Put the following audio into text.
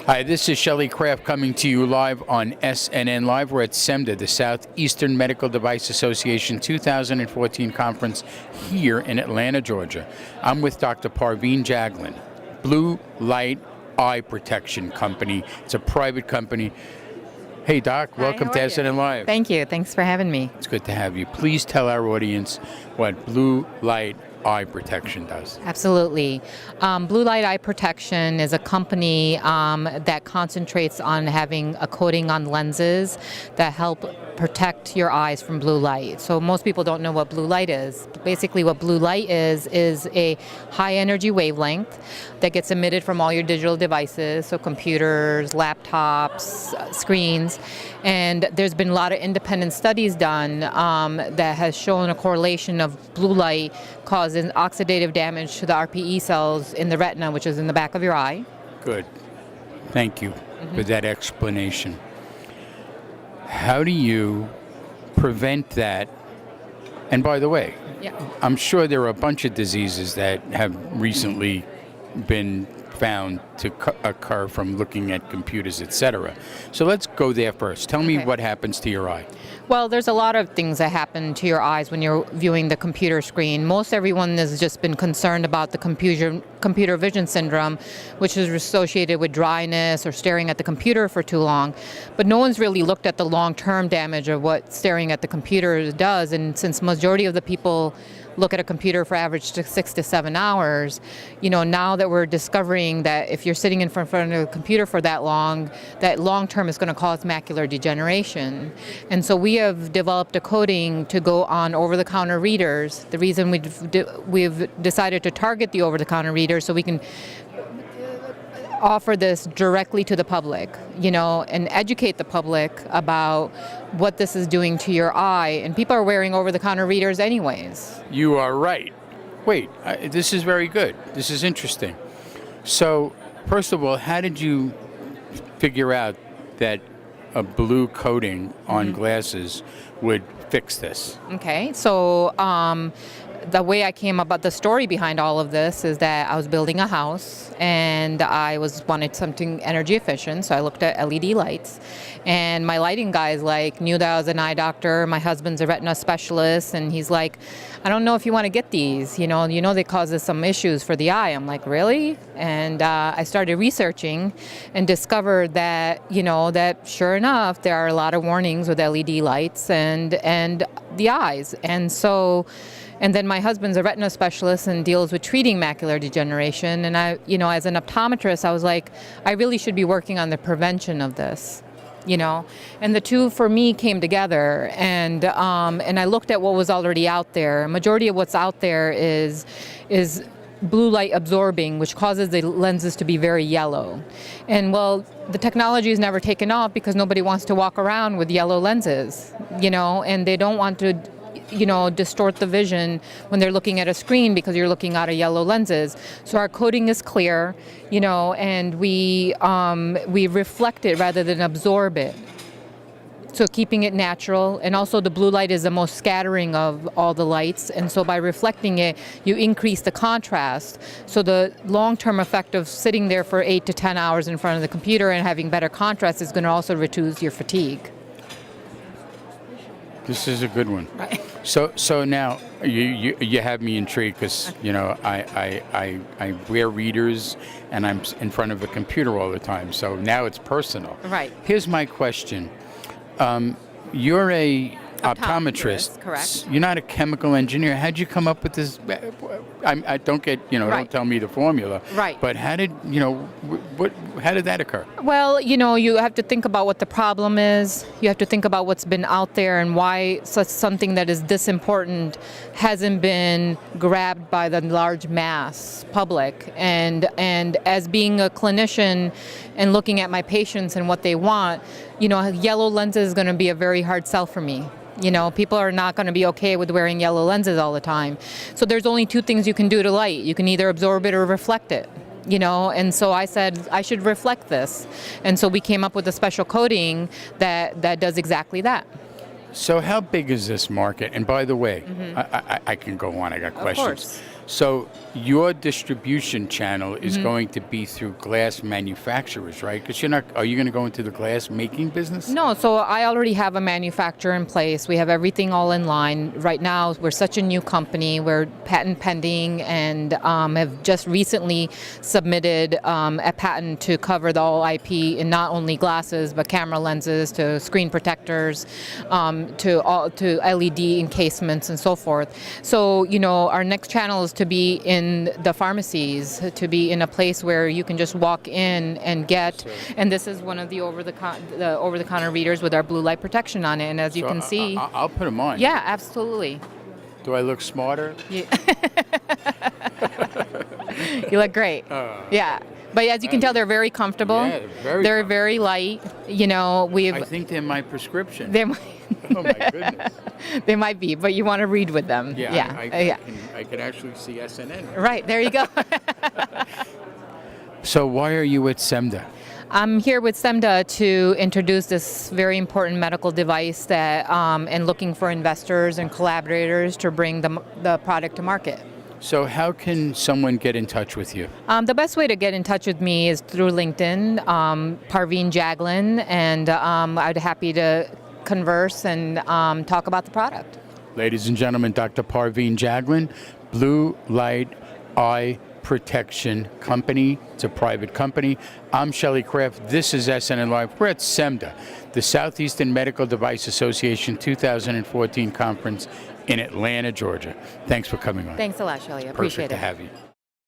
Hi, this is Shelley Kraft coming to you live on SNNLive. We're at SEMDA, the Southeastern Medical Device Association 2014 conference here in Atlanta, Georgia. I'm with Dr. Parveen Jaglan, Blue Light Eye Protection Company. It's a private company. Hey, Doc, Hi, welcome to SNNLive. Thank you. Thanks for having me. It's good to have you. Please tell our audience what Blue Light Eye Protection does. Absolutely. Blue Light Eye Protection is a company that concentrates on having a coating on lenses that help protect your eyes from blue light. So most people don't know what blue light is. Basically what blue light is a high energy wavelength that gets emitted from all your digital devices, so computers, laptops, screens. And there's been a lot of independent studies done that has shown a correlation of blue light causing oxidative damage to the RPE cells in the retina, which is in the back of your eye. Good. Thank you for that explanation. How do you prevent that? And by the way, I'm sure there are a bunch of diseases that have recently been found to occur from looking at computers, etc. So let's go there first. Tell me what happens to your eye. Well, there's a lot of things that happen to your eyes when you're viewing the computer screen. Most everyone has just been concerned about the computer vision syndrome, which is associated with dryness or staring at the computer for too long. But no one's really looked at the long-term damage of what staring at the computer does. And since majority of the people look at a computer for average 6 to 7 hours, now that we're discovering that if you're sitting in front of a computer for that long term is going to cause macular degeneration. And so we have developed a coating to go on over-the-counter readers. The reason we've decided to target the over-the-counter readers so we can offer this directly to the public, and educate the public about what this is doing to your eye. And people are wearing over-the-counter readers anyways. You are right. Wait, this is very good. This is interesting. So, first of all, how did you figure out that a blue coating on glasses would fix this? Okay, so the way I came about the story behind all of this is that I was building a house and I wanted something energy efficient, so I looked at LED lights. And my lighting guy knew that I was an eye doctor. My husband's a retina specialist, and he's like, I don't know if you want to get these. They cause some issues for the eye. I'm like, really? And I started researching and discovered that, that sure enough, there are a lot of warnings with LED lights and the eyes. And then my husband's a retina specialist and deals with treating macular degeneration. And I, as an optometrist, I was like, I really should be working on the prevention of this, And the two for me came together. And I looked at what was already out there. A majority of what's out there is blue light absorbing, which causes the lenses to be very yellow. And the technology is never taken off because nobody wants to walk around with yellow lenses, and they don't want to distort the vision when they're looking at a screen because you're looking out of yellow lenses. So our coating is clear, and we reflect it rather than absorb it. So keeping it natural, and also the blue light is the most scattering of all the lights, and so by reflecting it, you increase the contrast. So the long-term effect of sitting there for 8 to 10 hours in front of the computer and having better contrast is going to also reduce your fatigue. This is a good one. Right. So now you have me intrigued because I wear readers and I'm in front of a computer all the time. So now it's personal. Right. Here's my question. You're a optometrist. Correct. You're not a chemical engineer. How'd you come up with this? I don't get, don't tell me the formula. Right. But how did that occur? Well, you have to think about what the problem is. You have to think about what's been out there and why something that is this important hasn't been grabbed by the large mass public. And as being a clinician and looking at my patients and what they want, yellow lenses is going to be a very hard sell for me. People are not going to be okay with wearing yellow lenses all the time. So there's only two things you can do to light. You can either absorb it or reflect it. And so I said I should reflect this. And so we came up with a special coating that does exactly that. So how big is this market? And by the way, I can go on. I got questions. Of course. So your distribution channel is going to be through glass manufacturers, right? Because are you going to go into the glass making business? No, so I already have a manufacturer in place. We have everything all in line. Right now, we're such a new company. We're patent pending and have just recently submitted a patent to cover the all IP in not only glasses, but camera lenses, to screen protectors, to LED encasements and so forth. So, our next channel is to be in the pharmacies, to be in a place where you can just walk in and get, and this is one of the over-the-counter readers with our blue light protection on it, and as you can see. I'll put them on. Yeah, absolutely. Do I look smarter? You look great. Yeah. But as you can tell, they're very comfortable. Yeah, they're very light. I think they're my prescription. Oh my goodness. They might be, but you want to read with them. Yeah. I can actually see SNN. Right, there you go. So why are you at SEMDA? I'm here with SEMDA to introduce this very important medical device that, and looking for investors and collaborators to bring the product to market. So how can someone get in touch with you? The best way to get in touch with me is through LinkedIn, Parveen Jaglan, and I'd be happy to converse and talk about the product. Ladies and gentlemen, Dr. Parveen Jaglan, Blue Light Eye Protection Company. It's a private company. I'm Shelley Kraft. This is SNNLive. We're at SEMDA, the Southeastern Medical Device Association 2014 conference in Atlanta, Georgia. Thanks for coming on. Thanks a lot, Shelley. I appreciate it. Perfect to have you.